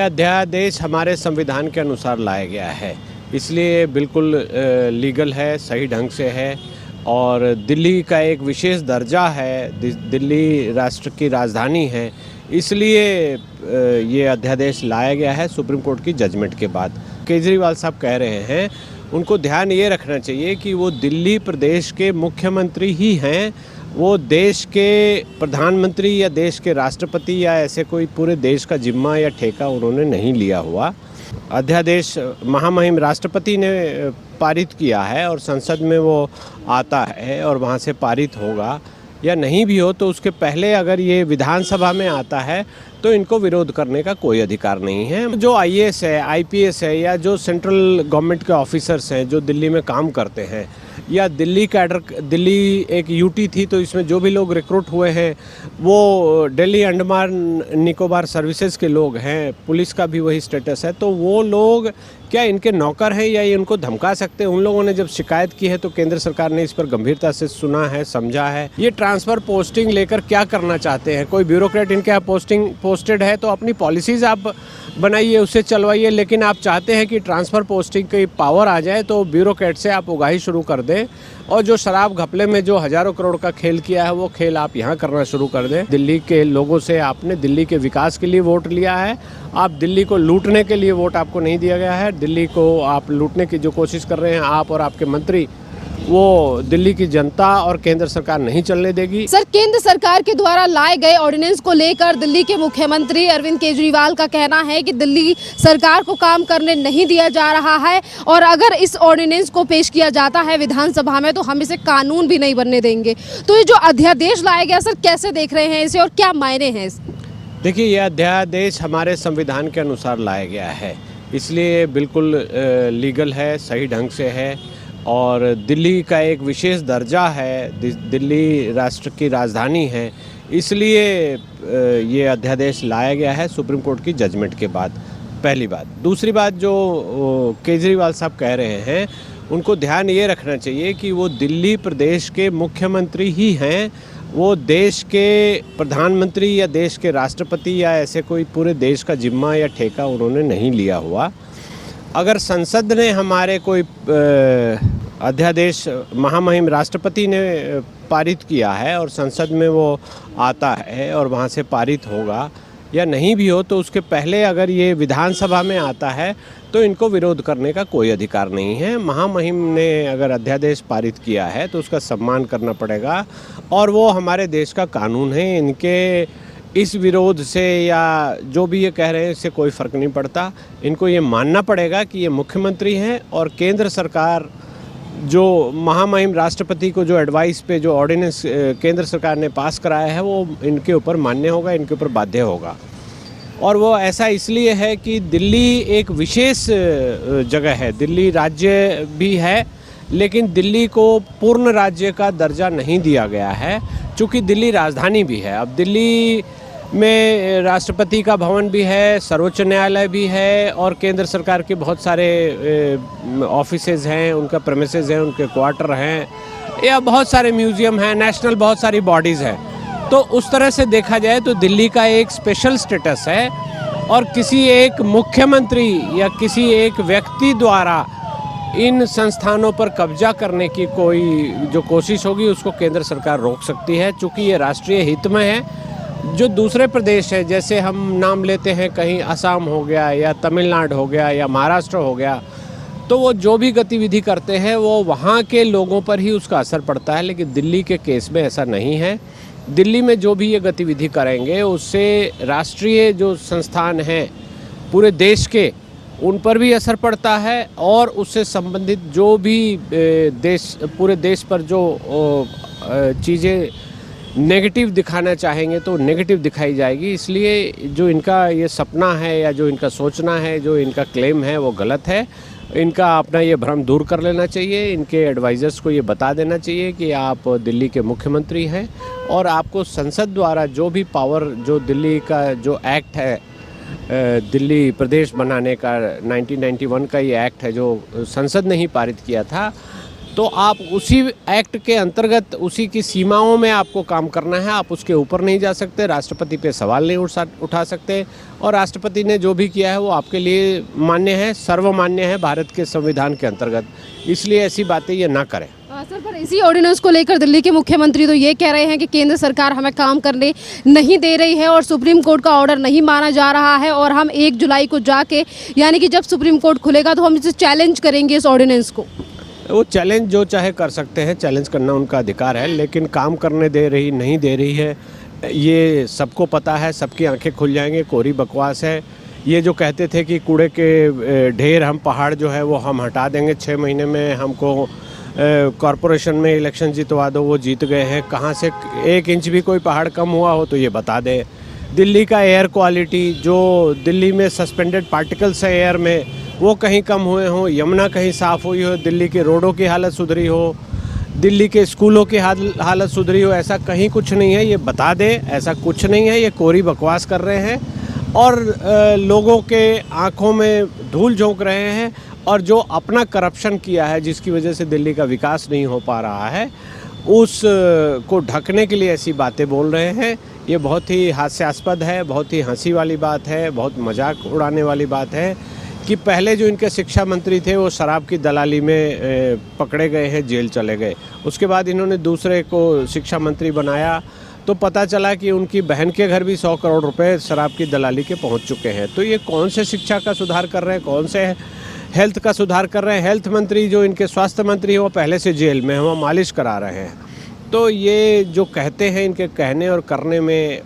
अध्यादेश हमारे संविधान के अनुसार लाया गया है, इसलिए बिल्कुल लीगल है, सही ढंग से है और दिल्ली का एक विशेष दर्जा है। दिल्ली राष्ट्र की राजधानी है, इसलिए ये अध्यादेश लाया गया है सुप्रीम कोर्ट की जजमेंट के बाद। केजरीवाल साहब कह रहे हैं, उनको ध्यान ये रखना चाहिए कि वो दिल्ली प्रदेश के मुख्यमंत्री ही हैं, वो देश के प्रधानमंत्री या देश के राष्ट्रपति या ऐसे कोई पूरे देश का जिम्मा या ठेका उन्होंने नहीं लिया हुआ। अध्यादेश महामहिम राष्ट्रपति ने पारित किया है और संसद में वो आता है और वहाँ से पारित होगा या नहीं भी हो तो उसके पहले अगर ये विधानसभा में आता है तो इनको विरोध करने का कोई अधिकार नहीं है। जो आईएएस है, आईपीएस है या जो सेंट्रल गवर्नमेंट के ऑफिसर्स हैं जो दिल्ली में काम करते हैं या दिल्ली कैडर, दिल्ली एक यूटी थी तो इसमें जो भी लोग रिक्रूट हुए हैं वो दिल्ली अंडमान निकोबार सर्विसेज के लोग हैं, पुलिस का भी वही स्टेटस है, तो वो लोग क्या इनके नौकर हैं या ये इनको धमका सकते हैं? उन लोगों ने जब शिकायत की है तो केंद्र सरकार ने इस पर गंभीरता से सुना है, समझा है। ये ट्रांसफ़र पोस्टिंग लेकर क्या करना चाहते हैं? कोई ब्यूरोक्रेट इनके यहाँ पोस्टेड है तो अपनी पॉलिसीज़ आप बनाइए, उससे चलवाइए, लेकिन आप चाहते हैं कि ट्रांसफ़र पोस्टिंग की पावर आ जाए तो ब्यूरोक्रेट से आप उगाही शुरू कर दें और जो शराब घपले में जो हज़ारों करोड़ का खेल किया है वो खेल आप यहाँ करना शुरू कर दें। दिल्ली के लोगों से आपने दिल्ली के विकास के लिए वोट लिया है, आप दिल्ली को लूटने के लिए वोट आपको नहीं दिया गया है। दिल्ली को आप लूटने की जो कोशिश कर रहे हैं आप और आपके मंत्री, वो दिल्ली की जनता और केंद्र सरकार नहीं चलने देगी। सर, केंद्र सरकार के द्वारा लाए गए ऑर्डिनेंस को लेकर दिल्ली के मुख्यमंत्री अरविंद केजरीवाल का कहना है कि दिल्ली सरकार को काम करने नहीं दिया जा रहा है और अगर इस ऑर्डिनेंस को पेश किया जाता है विधानसभा में तो हम इसे कानून भी नहीं बनने देंगे। तो ये जो अध्यादेश लाया गया सर, कैसे देख रहे हैं इसे और क्या मायने हैं? देखिए, यह अध्यादेश हमारे संविधान के अनुसार लाया गया है, इसलिए बिल्कुल लीगल है, सही ढंग से है और दिल्ली का एक विशेष दर्जा है, दिल्ली राष्ट्र की राजधानी है, इसलिए ये अध्यादेश लाया गया है सुप्रीम कोर्ट की जजमेंट के बाद। पहली बात। दूसरी बात, जो केजरीवाल साहब कह रहे हैं, उनको ध्यान ये रखना चाहिए कि वो दिल्ली प्रदेश के मुख्यमंत्री ही हैं, वो देश के प्रधानमंत्री या देश के राष्ट्रपति या ऐसे कोई पूरे देश का जिम्मा या ठेका उन्होंने नहीं लिया हुआ। अगर संसद ने हमारे कोई अध्यादेश महामहिम राष्ट्रपति ने पारित किया है और संसद में वो आता है और वहाँ से पारित होगा या नहीं भी हो तो उसके पहले अगर ये विधानसभा में आता है तो इनको विरोध करने का कोई अधिकार नहीं है। महामहिम ने अगर अध्यादेश पारित किया है तो उसका सम्मान करना पड़ेगा और वो हमारे देश का कानून है। इनके इस विरोध से या जो भी ये कह रहे हैं इससे कोई फ़र्क नहीं पड़ता। इनको ये मानना पड़ेगा कि ये मुख्यमंत्री हैं और केंद्र सरकार जो महामहिम राष्ट्रपति को जो एडवाइस पे जो ऑर्डिनेंस केंद्र सरकार ने पास कराया है वो इनके ऊपर मान्य होगा, इनके ऊपर बाध्य होगा। और वो ऐसा इसलिए है कि दिल्ली एक विशेष जगह है, दिल्ली राज्य भी है लेकिन दिल्ली को पूर्ण राज्य का दर्जा नहीं दिया गया है चूँकि दिल्ली राजधानी भी है। अब दिल्ली में राष्ट्रपति का भवन भी है, सर्वोच्च न्यायालय भी है और केंद्र सरकार के बहुत सारे ऑफिसेज हैं, उनका प्रेमिसेस हैं, उनके क्वार्टर हैं या बहुत सारे म्यूज़ियम हैं, नेशनल बहुत सारी बॉडीज़ हैं। तो उस तरह से देखा जाए तो दिल्ली का एक स्पेशल स्टेटस है और किसी एक मुख्यमंत्री या किसी एक व्यक्ति द्वारा इन संस्थानों पर कब्जा करने की कोई जो कोशिश होगी उसको केंद्र सरकार रोक सकती है, चूँकि ये राष्ट्रीय हित में है। जो दूसरे प्रदेश है, जैसे हम नाम लेते हैं कहीं असम हो गया या तमिलनाडु हो गया या महाराष्ट्र हो गया, तो वो जो भी गतिविधि करते हैं वो वहाँ के लोगों पर ही उसका असर पड़ता है, लेकिन दिल्ली के केस में ऐसा नहीं है। दिल्ली में जो भी ये गतिविधि करेंगे उससे राष्ट्रीय जो संस्थान हैं पूरे देश के, उन पर भी असर पड़ता है और उससे संबंधित जो भी पूरे देश पर जो चीज़ें नेगेटिव दिखाना चाहेंगे तो नेगेटिव दिखाई जाएगी। इसलिए जो इनका ये सपना है या जो इनका सोचना है, जो इनका क्लेम है वो गलत है। इनका अपना ये भ्रम दूर कर लेना चाहिए, इनके एडवाइज़र्स को ये बता देना चाहिए कि आप दिल्ली के मुख्यमंत्री हैं और आपको संसद द्वारा जो भी पावर, जो दिल्ली का जो एक्ट है, दिल्ली प्रदेश बनाने का 1991 का ये एक्ट है जो संसद ने ही पारित किया था, तो आप उसी एक्ट के अंतर्गत उसी की सीमाओं में आपको काम करना है, आप उसके ऊपर नहीं जा सकते, राष्ट्रपति पे सवाल नहीं उठा सकते। और राष्ट्रपति ने जो भी किया है वो आपके लिए मान्य है, सर्वमान्य है भारत के संविधान के अंतर्गत, इसलिए ऐसी बातें ये ना करें। सर, पर इसी ऑर्डिनेंस को लेकर दिल्ली के मुख्यमंत्री तो ये कह रहे हैं कि केंद्र सरकार हमें काम करने नहीं दे रही है और सुप्रीम कोर्ट का ऑर्डर नहीं माना जा रहा है, और हम 1 जुलाई को जाके, यानी कि जब सुप्रीम कोर्ट खुलेगा तो हम इसे चैलेंज करेंगे इस ऑर्डिनेंस को। वो चैलेंज जो चाहे कर सकते हैं, चैलेंज करना उनका अधिकार है, लेकिन काम करने नहीं दे रही है, ये सबको पता है, सबकी आंखें खुल जाएंगे, कोरी बकवास है। ये जो कहते थे कि कूड़े के ढेर हम पहाड़ जो है वो हम हटा देंगे, 6 महीने में हमको कॉरपोरेशन में इलेक्शन जितवा दो, वो जीत गए हैं। कहाँ से 1 इंच भी कोई पहाड़ कम हुआ हो तो ये बता दें। दिल्ली का एयर क्वालिटी, जो दिल्ली में सस्पेंडेड पार्टिकल्स है एयर में, वो कहीं कम हुए हों, यमुना कहीं साफ़ हुई हो, दिल्ली के रोडों की हालत सुधरी हो, दिल्ली के स्कूलों की हालत सुधरी हो, ऐसा कहीं कुछ नहीं है, ये बता दें। ऐसा कुछ नहीं है, ये कोरी बकवास कर रहे हैं और लोगों के आँखों में धूल झोंक रहे हैं। और जो अपना करप्शन किया है, जिसकी वजह से दिल्ली का विकास नहीं हो पा रहा है, उस को ढकने के लिए ऐसी बातें बोल रहे हैं। ये बहुत ही हास्यास्पद है, बहुत ही हंसी वाली बात है, बहुत मजाक उड़ाने वाली बात है कि पहले जो इनके शिक्षा मंत्री थे वो शराब की दलाली में पकड़े गए हैं, जेल चले गए। उसके बाद इन्होंने दूसरे को शिक्षा मंत्री बनाया तो पता चला कि उनकी बहन के घर भी 100 करोड़ रुपए शराब की दलाली के पहुंच चुके हैं। तो ये कौन से शिक्षा का सुधार कर रहे हैं, कौन से हेल्थ का सुधार कर रहे हैं? हेल्थ मंत्री जो इनके स्वास्थ्य मंत्री हैं वो पहले से जेल में हैं, वो मालिश करा रहे हैं। तो ये जो कहते हैं, इनके कहने और करने में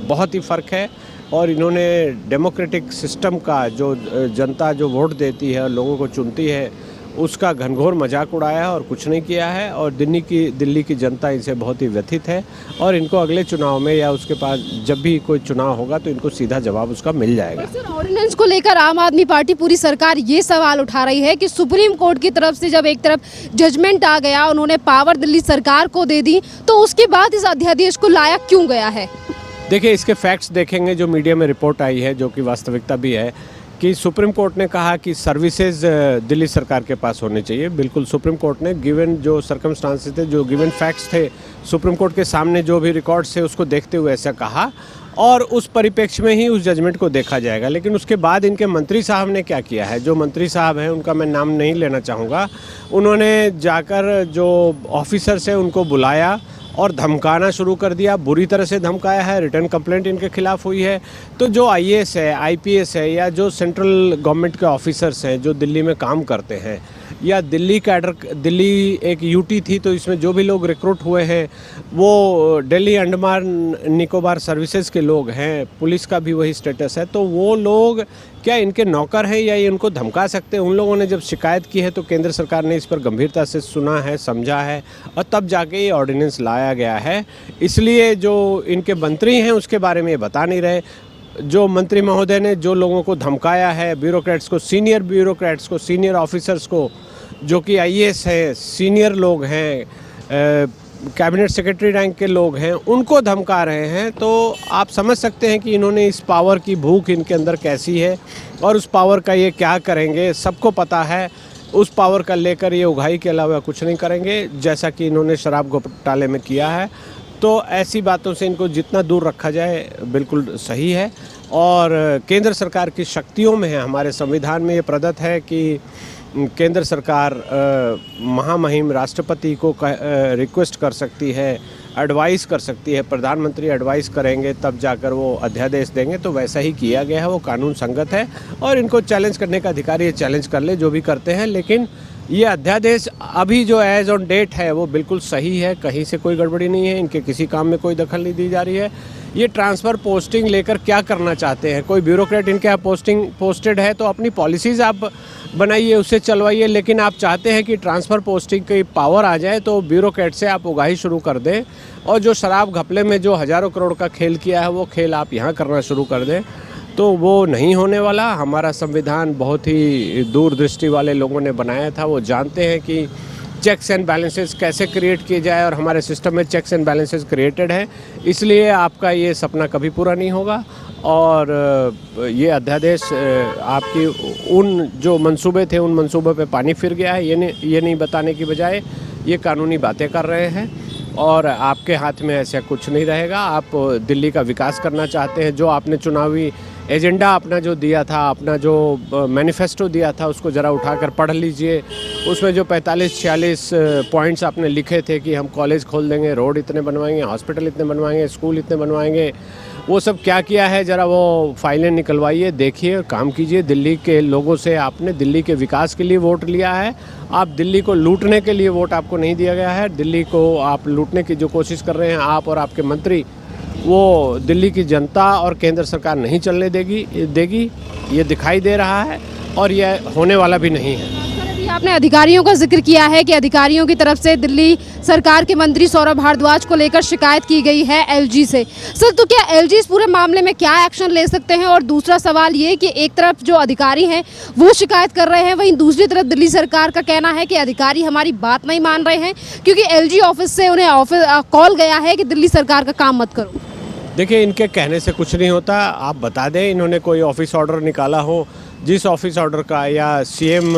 बहुत ही फ़र्क है। और इन्होंने डेमोक्रेटिक सिस्टम का, जो जनता जो वोट देती है और लोगों को चुनती है, उसका घनघोर मजाक उड़ाया है और कुछ नहीं किया है। और दिल्ली की जनता इनसे बहुत ही व्यथित है और इनको अगले चुनाव में या उसके पास जब भी कोई चुनाव होगा तो इनको सीधा जवाब उसका मिल जाएगा। सर, ऑर्डिनेंस को लेकर आम आदमी पार्टी, पूरी सरकार ये सवाल उठा रही है कि सुप्रीम कोर्ट की तरफ से जब एक तरफ जजमेंट आ गया, उन्होंने पावर दिल्ली सरकार को दे दी, तो उसके बाद इस अध्यादेश को लाया क्यों गया है? देखिए, इसके फैक्ट्स देखेंगे जो मीडिया में रिपोर्ट आई है, जो कि वास्तविकता भी है, कि सुप्रीम कोर्ट ने कहा कि सर्विसेज दिल्ली सरकार के पास होने चाहिए। बिल्कुल, सुप्रीम कोर्ट ने गिवन जो सर्कमस्टांसेस थे, जो गिवन फैक्ट्स थे, सुप्रीम कोर्ट के सामने जो भी रिकॉर्ड्स थे उसको देखते हुए ऐसा कहा और उस परिप्रेक्ष्य में ही उस जजमेंट को देखा जाएगा। लेकिन उसके बाद इनके मंत्री साहब ने क्या किया है, जो मंत्री साहब हैं उनका मैं नाम नहीं लेना चाहूँगा, उन्होंने जाकर जो ऑफिसर्स हैं उनको बुलाया और धमकाना शुरू कर दिया, बुरी तरह से धमकाया है। रिटर्न कंप्लेंट इनके खिलाफ हुई है। तो जो आईएएस है, आईपीएस है, या जो सेंट्रल गवर्नमेंट के ऑफिसर्स हैं जो दिल्ली में काम करते हैं, या दिल्ली कैडर, दिल्ली एक यूटी थी तो इसमें जो भी लोग रिक्रूट हुए हैं वो दिल्ली अंडमान निकोबार सर्विसेज के लोग हैं, पुलिस का भी वही स्टेटस है। तो वो लोग क्या इनके नौकर हैं या ये इनको धमका सकते हैं? उन लोगों ने जब शिकायत की है तो केंद्र सरकार ने इस पर गंभीरता से सुना है, समझा है और तब जाके ये ऑर्डिनेंस लाया गया है। इसलिए जो इनके मंत्री हैं उसके बारे में ये बता नहीं रहे। जो मंत्री महोदय ने जो लोगों को धमकाया है, ब्यूरोक्रेट्स को, सीनियर ब्यूरोक्रेट्स को, सीनियर ऑफिसर्स को, जो कि आईएएस है, सीनियर लोग हैं, कैबिनेट सेक्रेटरी रैंक के लोग हैं, उनको धमका रहे हैं। तो आप समझ सकते हैं कि इन्होंने इस पावर की भूख इनके अंदर कैसी है और उस पावर का ये क्या करेंगे, सबको पता है। उस पावर का लेकर ये उगाही के अलावा कुछ नहीं करेंगे, जैसा कि इन्होंने शराब घोटाले में किया है। तो ऐसी बातों से इनको जितना दूर रखा जाए बिल्कुल सही है। और केंद्र सरकार की शक्तियों में है, हमारे संविधान में ये प्रदत्त है कि केंद्र सरकार महामहिम राष्ट्रपति को रिक्वेस्ट कर सकती है, एडवाइस कर सकती है, प्रधानमंत्री एडवाइस करेंगे तब जाकर वो अध्यादेश देंगे। तो वैसा ही किया गया है, वो कानून संगत है और इनको चैलेंज करने का अधिकार, ये चैलेंज कर ले जो भी करते हैं। लेकिन ये अध्यादेश अभी जो एज ऑन डेट है वो बिल्कुल सही है, कहीं से कोई गड़बड़ी नहीं है, इनके किसी काम में कोई दखल नहीं दी जा रही है। ये ट्रांसफ़र पोस्टिंग लेकर क्या करना चाहते हैं? कोई ब्यूरोक्रेट इनके यहाँ पोस्टेड है तो अपनी पॉलिसीज़ आप बनाइए, उससे चलवाइए। लेकिन आप चाहते हैं कि ट्रांसफ़र पोस्टिंग की पावर आ जाए तो ब्यूरोक्रेट से आप उगाही शुरू कर दें और जो शराब घपले में जो हज़ारों करोड़ का खेल किया है वो खेल आप यहाँ करना शुरू कर दें, तो वो नहीं होने वाला। हमारा संविधान बहुत ही दूरदृष्टि वाले लोगों ने बनाया था, वो जानते हैं कि चेक्स एंड बैलेंसेस कैसे क्रिएट किए जाए, और हमारे सिस्टम में चेक्स एंड बैलेंसेस क्रिएटेड है, इसलिए आपका ये सपना कभी पूरा नहीं होगा। और ये अध्यादेश आपकी उन जो मंसूबे थे उन मंसूबों पे पानी फिर गया है, ये नहीं बताने की बजाय ये कानूनी बातें कर रहे हैं, और आपके हाथ में ऐसा कुछ नहीं रहेगा। आप दिल्ली का विकास करना चाहते हैं, जो आपने चुनावी एजेंडा अपना जो दिया था, अपना जो मैनिफेस्टो दिया था, उसको ज़रा उठाकर पढ़ लीजिए। उसमें जो 45-46 पॉइंट्स आपने लिखे थे कि हम कॉलेज खोल देंगे, रोड इतने बनवाएंगे, हॉस्पिटल इतने बनवाएंगे, स्कूल इतने बनवाएंगे, वो सब क्या किया है ज़रा वो फाइलें निकलवाइए, देखिए, काम कीजिए। दिल्ली के लोगों से आपने दिल्ली के विकास के लिए वोट लिया है, आप दिल्ली को लूटने के लिए वोट आपको नहीं दिया गया है। दिल्ली को आप लूटने की जो कोशिश कर रहे हैं आप और आपके मंत्री, वो दिल्ली की जनता और केंद्र सरकार नहीं चलने देगी, ये दिखाई दे रहा है, और ये होने वाला भी नहीं है। अभी आपने अधिकारियों का जिक्र किया है कि अधिकारियों की तरफ से दिल्ली सरकार के मंत्री सौरभ भारद्वाज को लेकर शिकायत की गई है एलजी से। सर, तो क्या एलजी इस पूरे मामले में क्या एक्शन ले सकते हैं? और दूसरा सवाल ये कि एक तरफ जो अधिकारी हैं वो शिकायत कर रहे हैं, वहीं दूसरी तरफ दिल्ली सरकार का कहना है कि अधिकारी हमारी बात नहीं मान रहे हैं, क्योंकि एलजी ऑफिस से उन्हें कॉल गया है कि दिल्ली सरकार का काम मत करो। देखिए, इनके कहने से कुछ नहीं होता। आप बता दें इन्होंने कोई ऑफिस ऑर्डर निकाला हो, जिस ऑफिस ऑर्डर का या सीएम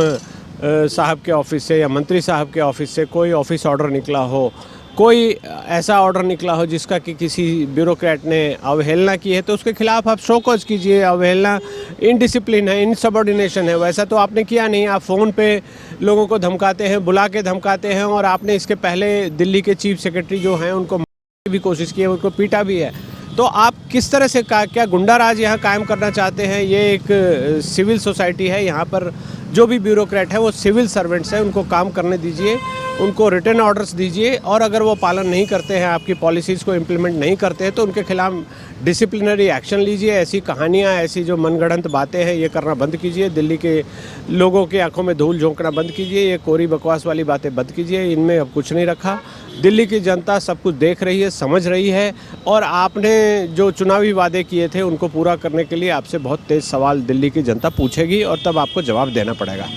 साहब के ऑफिस से या मंत्री साहब के ऑफिस से कोई ऑफिस ऑर्डर निकला हो, कोई ऐसा ऑर्डर निकला हो जिसका कि किसी ब्यूरोक्रेट ने अवहेलना की है, तो उसके खिलाफ आप शो कॉज कीजिए। अवहेलना इनडिसिप्लिन है, इनसबऑर्डिनेशन है, वैसा तो आपने किया नहीं। आप फ़ोन पे लोगों को धमकाते हैं, बुला के धमकाते हैं, और आपने इसके पहले दिल्ली के चीफ सेक्रेटरी जो हैं उनको मारने की भी कोशिश की है, उनको पीटा भी है। तो आप किस तरह से क्या गुंडा राज यहाँ कायम करना चाहते हैं? ये एक सिविल सोसाइटी है, यहाँ पर जो भी ब्यूरोक्रेट है वो सिविल सर्वेंट्स हैं, उनको काम करने दीजिए, उनको रिटन ऑर्डर्स दीजिए, और अगर वो पालन नहीं करते हैं, आपकी पॉलिसीज़ को इम्प्लीमेंट नहीं करते हैं, तो उनके खिलाफ डिसिप्लिनरी एक्शन लीजिए। ऐसी कहानियाँ, ऐसी जो मनगढ़ंत बातें हैं, ये करना बंद कीजिए। दिल्ली के लोगों की आंखों में धूल झोंकना बंद कीजिए। ये कोरी बकवास वाली बातें बंद कीजिए, इनमें अब कुछ नहीं रखा। दिल्ली की जनता सब कुछ देख रही है, समझ रही है, और आपने जो चुनावी वादे किए थे उनको पूरा करने के लिए आपसे बहुत तेज़ सवाल दिल्ली की जनता पूछेगी, और तब आपको जवाब देना पड़ेगा।